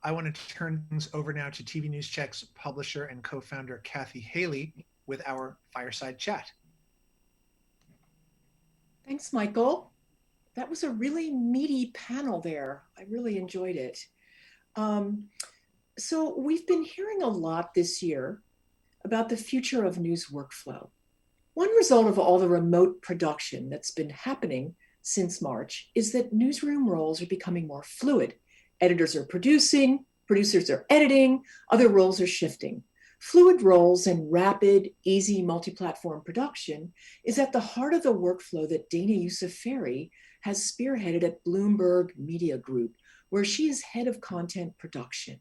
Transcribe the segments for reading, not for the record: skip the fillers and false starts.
I want to turn things over now to TV News Check's publisher and co-founder, Kathy Haley, with our Fireside Chat. Thanks, Michael. That was a really meaty panel there. I really enjoyed it. So we've been hearing a lot this year about the future of news workflow. One result of all the remote production that's been happening since March is that newsroom roles are becoming more fluid. Editors are producing, producers are editing, other roles are shifting. Fluid roles and rapid, easy multi-platform production is at the heart of the workflow that Dana Ucciferri has spearheaded at Bloomberg Media Group, where she is head of content production.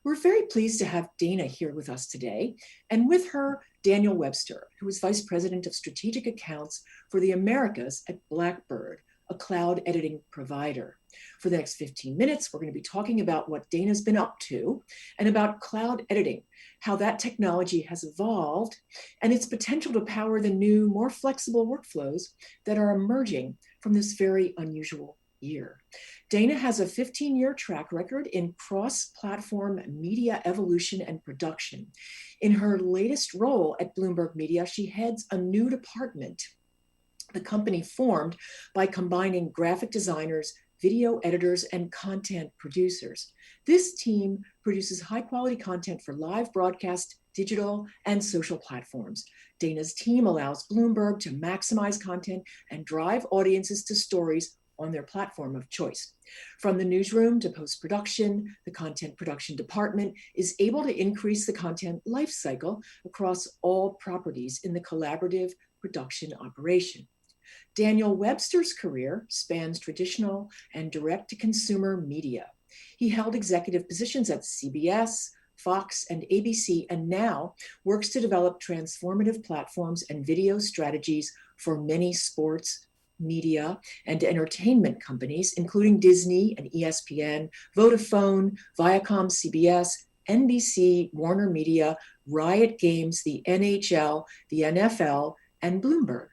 We're very pleased to have Dana here with us today, and with her, Daniel Webster, who is Vice President of Strategic Accounts for the Americas at Blackbird, a cloud editing provider. For the next 15 minutes, we're going to be talking about what Dana's been up to and about cloud editing, how that technology has evolved, and its potential to power the new, more flexible workflows that are emerging from this very unusual year. Dana has a 15-year track record in cross-platform media evolution and production. In her latest role at Bloomberg Media, she heads a new department, the company formed by combining graphic designers, video editors, and content producers. This team produces high-quality content for live broadcast, digital, and social platforms. Dana's team allows Bloomberg to maximize content and drive audiences to stories on their platform of choice. From the newsroom to post-production, the content production department is able to increase the content lifecycle across all properties in the collaborative production operation. Daniel Webster's career spans traditional and direct-to-consumer media. He held executive positions at CBS, Fox, and ABC, and now works to develop transformative platforms and video strategies for many sports, media, and entertainment companies, including Disney and ESPN, Vodafone, Viacom, CBS, NBC, Warner Media, Riot Games, the NHL, the NFL, and Bloomberg.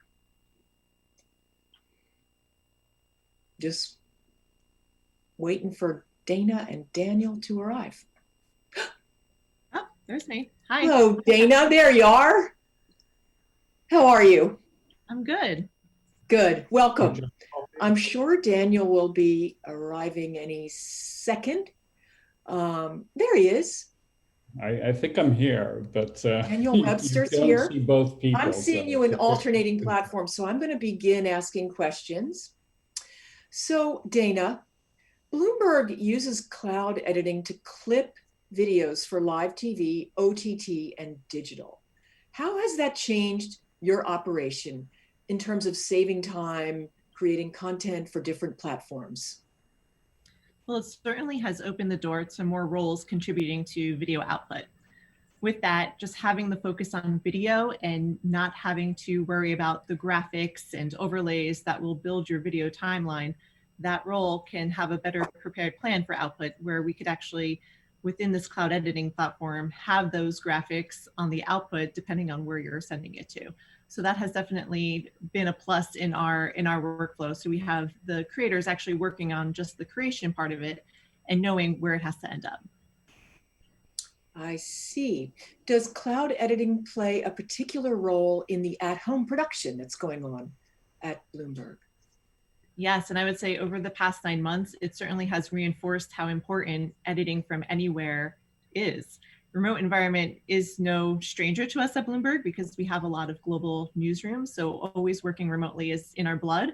Just waiting for Dana and Daniel to arrive. Oh, there's me. Hi. Hello, Dana. There you are. How are you? I'm good. Good. Welcome. I'm sure Daniel will be arriving any second. There he is. I think I'm here, but Daniel Webster's you here. See both people. I'm seeing you in alternating platforms, so I'm going to begin asking questions. So, Dana, Bloomberg uses cloud editing to clip videos for live TV, OTT, and digital. How has that changed your operation in terms of saving time, creating content for different platforms? Well, it certainly has opened the door to more roles contributing to video output. With that, just having the focus on video and not having to worry about the graphics and overlays that will build your video timeline, that role can have a better prepared plan for output where we could actually, within this cloud editing platform, have those graphics on the output depending on where you're sending it to. So that has definitely been a plus in our workflow. So we have the creators actually working on just the creation part of it and knowing where it has to end up. I see. Does cloud editing play a particular role in the at-home production that's going on at Bloomberg? Yes, and I would say over the past 9 months, it certainly has reinforced how important editing from anywhere is. Remote environment is no stranger to us at Bloomberg because we have a lot of global newsrooms, so always working remotely is in our blood.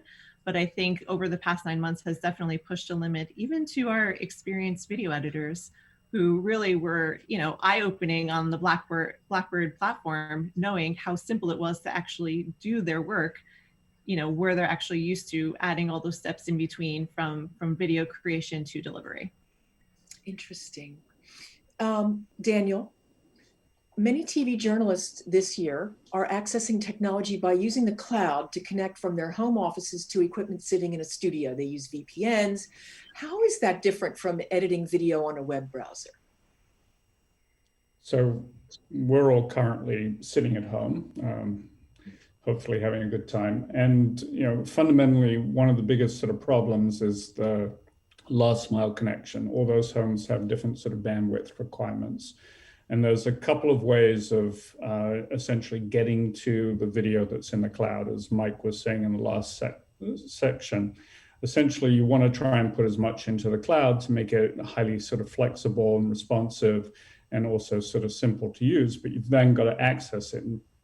But I think over the past 9 months has definitely pushed a limit even to our experienced video editors who really were, eye-opening on the Blackbird platform, knowing how simple it was to actually do their work, where they're actually used to adding all those steps in between from video creation to delivery. Interesting. Daniel, many TV journalists this year are accessing technology by using the cloud to connect from their home offices to equipment sitting in a studio. They use VPNs. How is that different from editing video on a web browser? So we're all currently sitting at home, hopefully having a good time. And fundamentally, one of the biggest sort of problems is the last mile connection. All those homes have different sort of bandwidth requirements. And there's a couple of ways of essentially getting to the video that's in the cloud, as Mike was saying in the last section. Essentially, you want to try and put as much into the cloud to make it highly sort of flexible and responsive and also sort of simple to use, but you've then got to access it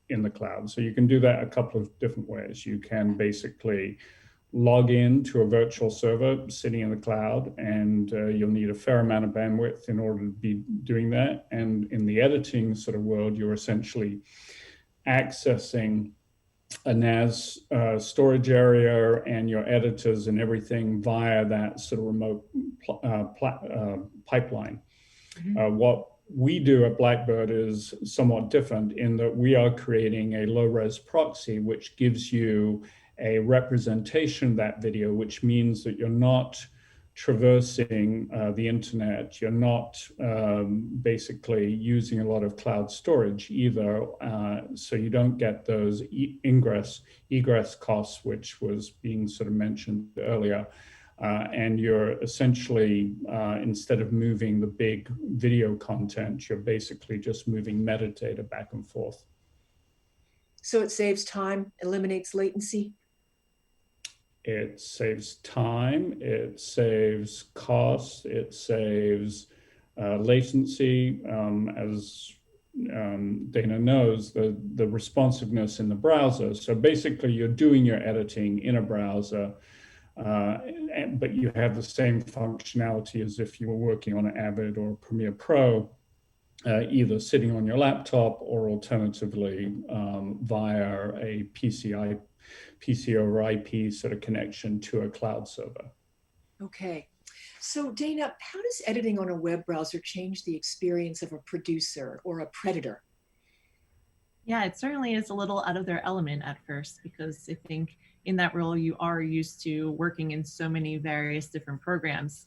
in the cloud. So you can do that a couple of different ways. You can basically log in to a virtual server sitting in the cloud, and you'll need a fair amount of bandwidth in order to be doing that. And in the editing sort of world, you're essentially accessing a NAS storage area and your editors and everything via that sort of remote pipeline. Mm-hmm. What we do at Blackbird is somewhat different in that we are creating a low-res proxy, which gives you a representation of that video, which means that you're not traversing the internet. You're not basically using a lot of cloud storage either. So you don't get those egress costs, which was being sort of mentioned earlier. And you're essentially, instead of moving the big video content, you're basically just moving metadata back and forth. So it saves time, eliminates latency? It saves time, it saves costs, it saves latency. As Dana knows, the responsiveness in the browser. So basically you're doing your editing in a browser, but you have the same functionality as if you were working on an Avid or Premiere Pro, either sitting on your laptop or alternatively via a PC over IP sort of connection to a cloud server. Okay. So Dana, how does editing on a web browser change the experience of a producer or a predator? Yeah, it certainly is a little out of their element at first, because I think in that role you are used to working in so many various different programs.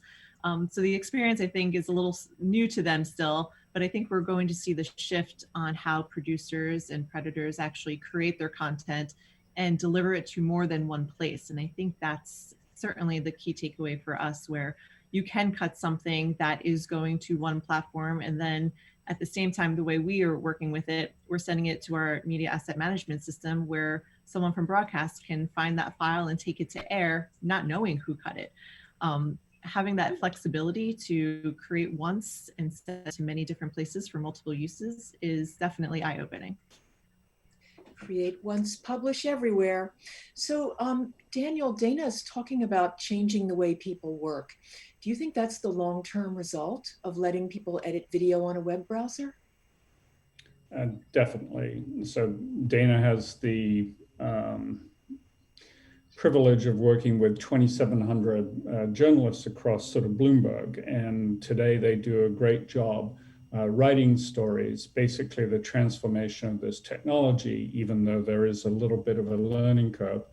So the experience, I think, is a little new to them still, but I think we're going to see the shift on how producers and predators actually create their content and deliver it to more than one place. And I think that's certainly the key takeaway for us, where you can cut something that is going to one platform, and then at the same time, the way we are working with it, we're sending it to our media asset management system, where someone from broadcast can find that file and take it to air, not knowing who cut it. Having that flexibility to create once and send it to many different places for multiple uses is definitely eye-opening. Create once, publish everywhere. So Daniel, Dana is talking about changing the way people work. Do you think that's the long-term result of letting people edit video on a web browser? Definitely. So Dana has the privilege of working with 2,700 journalists across sort of Bloomberg. And today they do a great job writing stories. Basically, the transformation of this technology, even though there is a little bit of a learning curve,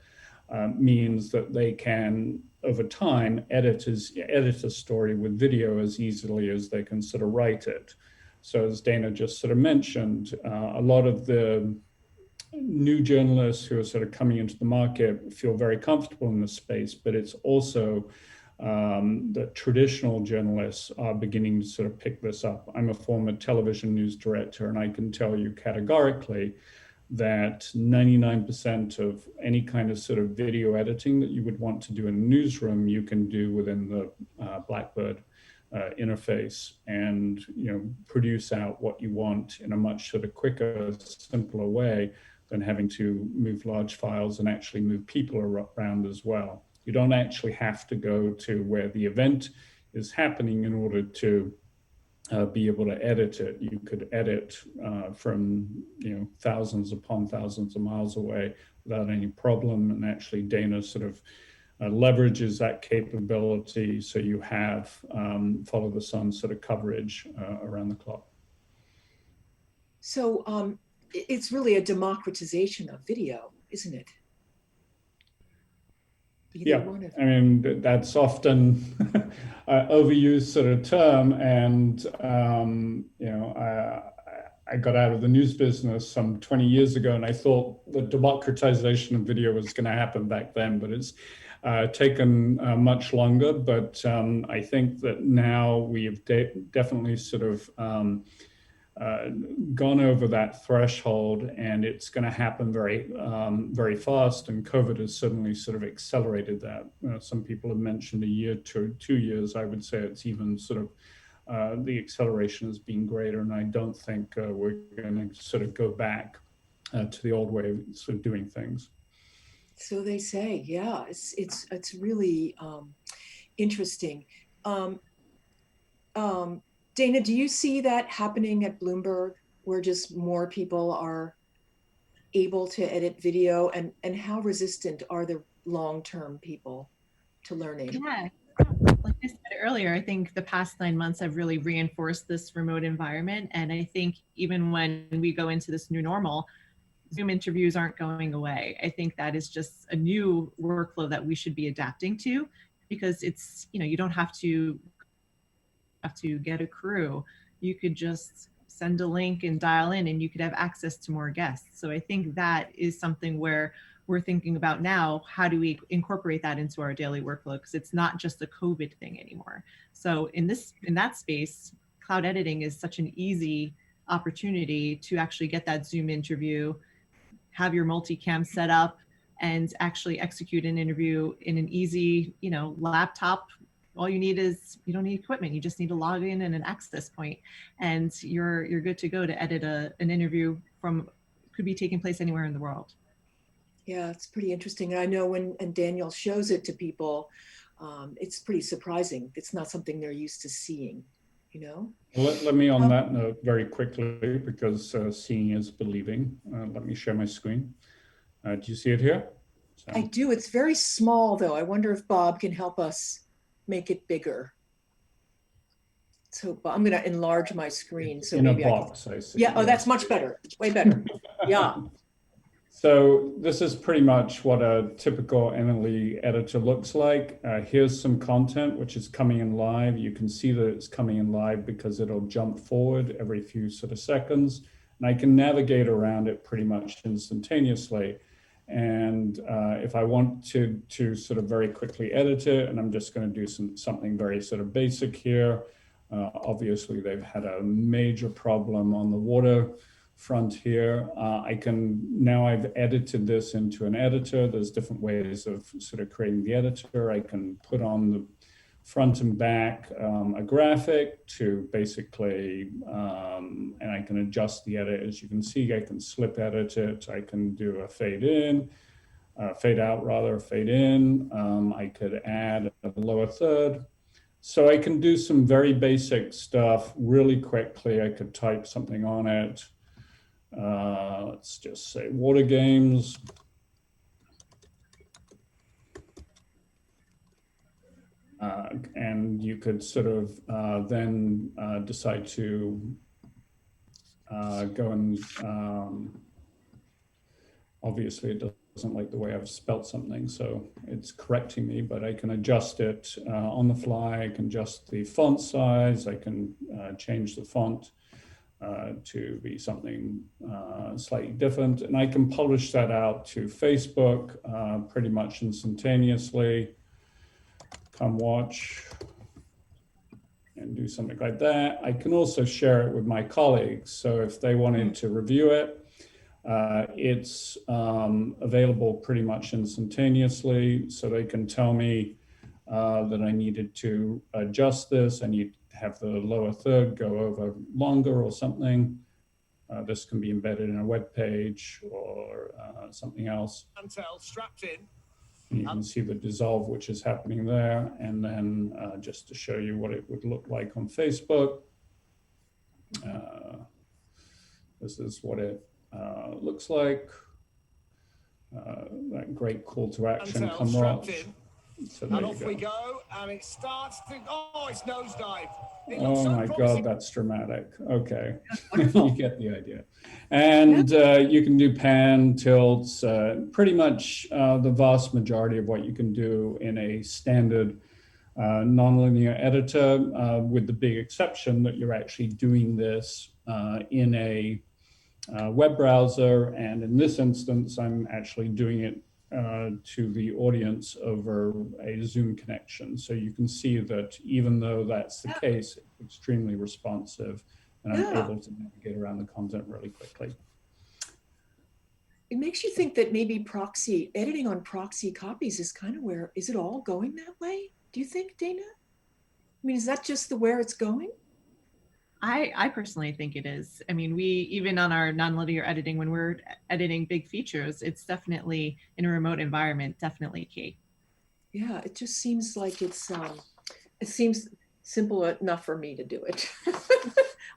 means that they can, over time, edit a story with video as easily as they can sort of write it. So as Dana just sort of mentioned, a lot of the new journalists who are sort of coming into the market feel very comfortable in this space, but it's also that traditional journalists are beginning to sort of pick this up. I'm a former television news director, and I can tell you categorically that 99% of any kind of sort of video editing that you would want to do in a newsroom, you can do within the Blackbird interface, and produce out what you want in a much sort of quicker, simpler way than having to move large files and actually move people around as well. You don't actually have to go to where the event is happening in order to be able to edit it. You could edit from thousands upon thousands of miles away without any problem. And actually Dana sort of leverages that capability, so you have follow the sun sort of coverage around the clock. So it's really a democratization of video, isn't it? Yeah, I mean, that's often overused sort of term. And, I got out of the news business some 20 years ago, and I thought the democratization of video was going to happen back then, but it's taken much longer, but I think that now we have definitely sort of gone over that threshold, and it's going to happen very fast. And COVID has certainly sort of accelerated that. Some people have mentioned a year to 2 years. I would say it's even sort of the acceleration has been greater, and I don't think we're going to sort of go back to the old way of sort of doing things. So they say, yeah. It's really interesting. Dana, do you see that happening at Bloomberg, where just more people are able to edit video, and how resistant are the long-term people to learning? Yeah, like I said earlier, I think the past 9 months have really reinforced this remote environment. And I think even when we go into this new normal, Zoom interviews aren't going away. I think that is just a new workflow that we should be adapting to, because it's, you don't have to get a crew. You could just send a link and dial in, and you could have access to more guests. So I think that is something where we're thinking about now, how do we incorporate that into our daily workflow? Because it's not just a COVID thing anymore. So in that space, cloud editing is such an easy opportunity to actually get that Zoom interview, have your multicam set up, and actually execute an interview in an easy, laptop. All you need is, you don't need equipment. You just need a login and an access point, and you're good to go to edit an interview could be taking place anywhere in the world. Yeah, it's pretty interesting. And I know when Daniel shows it to people, it's pretty surprising. It's not something they're used to seeing, Let me on that note very quickly, because seeing is believing. Let me share my screen. Do you see it here? So. I do. It's very small, though. I wonder if Bob can help us make it bigger. So I'm going to enlarge my screen. So in maybe a box, I see. Yeah. Oh, that's much better. Way better. Yeah. So this is pretty much what a typical NLE editor looks like. Here's some content which is coming in live. You can see that it's coming in live because it'll jump forward every few sort of seconds, and I can navigate around it pretty much instantaneously. And if I want to sort of very quickly edit it, and I'm just going to do something very sort of basic here. Obviously, they've had a major problem on the water front here. I've edited this into an editor. There's different ways of sort of creating the editor. I can put on the front and back a graphic to basically, and I can adjust the edit. As you can see, I can slip edit it. I can do a fade in, fade out rather, fade in. I could add a lower third. So I can do some very basic stuff really quickly. I could type something on it. Let's just say water games. And you could sort of then decide to go and obviously it doesn't like the way I've spelt something, so it's correcting me, but I can adjust it on the fly. I can adjust the font size. I can change the font to be something slightly different. And I can publish that out to Facebook pretty much instantaneously. Come watch and do something like that. I can also share it with my colleagues. So if they wanted to review it, it's available pretty much instantaneously. So they can tell me that I needed to adjust this. I need to have the lower third go over longer or something. This can be embedded in a web page or something else. Strapped in. And you can see the dissolve which is happening there. And then just to show you what it would look like on Facebook. This is what it looks like. That great call to action, come watch. So and off we go, and it starts to, it's nosedive. Oh my God, that's dramatic. Okay, you get the idea. And you can do pan, tilts, pretty much the vast majority of what you can do in a standard nonlinear editor, with the big exception that you're actually doing this in a web browser. And in this instance, I'm actually doing it to the audience over a Zoom connection. So you can see that even though that's the case, it's extremely responsive, and I'm able to navigate around the content really quickly. It makes you think that maybe editing on proxy copies is kind of where, is it all going that way? Do you think, Dana? I mean, is that just where it's going? I personally think it is. I mean, even on our nonlinear editing, when we're editing big features, it's definitely in a remote environment, definitely key. Yeah, it just seems like it seems simple enough for me to do it.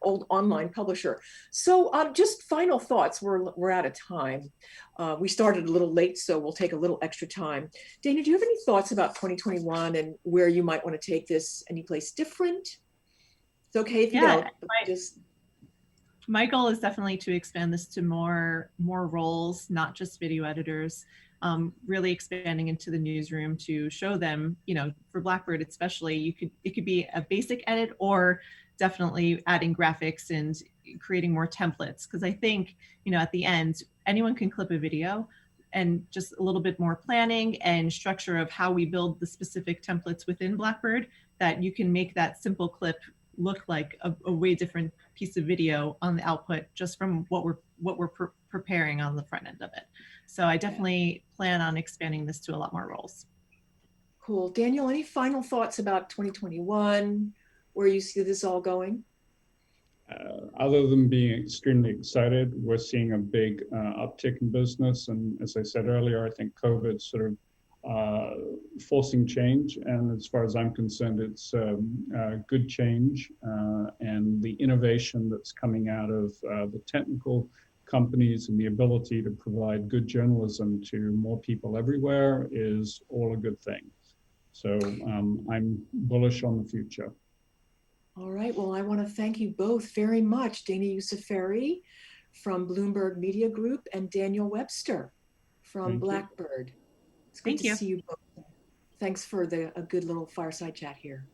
Old online publisher. So just final thoughts. We're out of time. We started a little late, so we'll take a little extra time. Dana, do you have any thoughts about 2021 and where you might want to take this? Any place different? It's okay if you don't. My goal is definitely to expand this to more roles, not just video editors. Really expanding into the newsroom to show them, for Blackbird especially, it could be a basic edit, or definitely adding graphics and creating more templates. Because I think, at the end, anyone can clip a video, and just a little bit more planning and structure of how we build the specific templates within Blackbird, that you can make that simple clip look like a way different piece of video on the output, just from what we're preparing on the front end of it. So I definitely plan on expanding this to a lot more roles. Cool. Daniel, any final thoughts about 2021, where you see this all going? Other than being extremely excited, we're seeing a big uptick in business. And as I said earlier, I think COVID's sort of forcing change. And as far as I'm concerned, it's good change. And the innovation that's coming out of the technical companies and the ability to provide good journalism to more people everywhere is all a good thing. So I'm bullish on the future. All right. Well, I want to thank you both very much, Dana Ucciferri from Bloomberg Media Group and Daniel Webster from Blackbird. It's great to see you both. Thanks for a good little fireside chat here.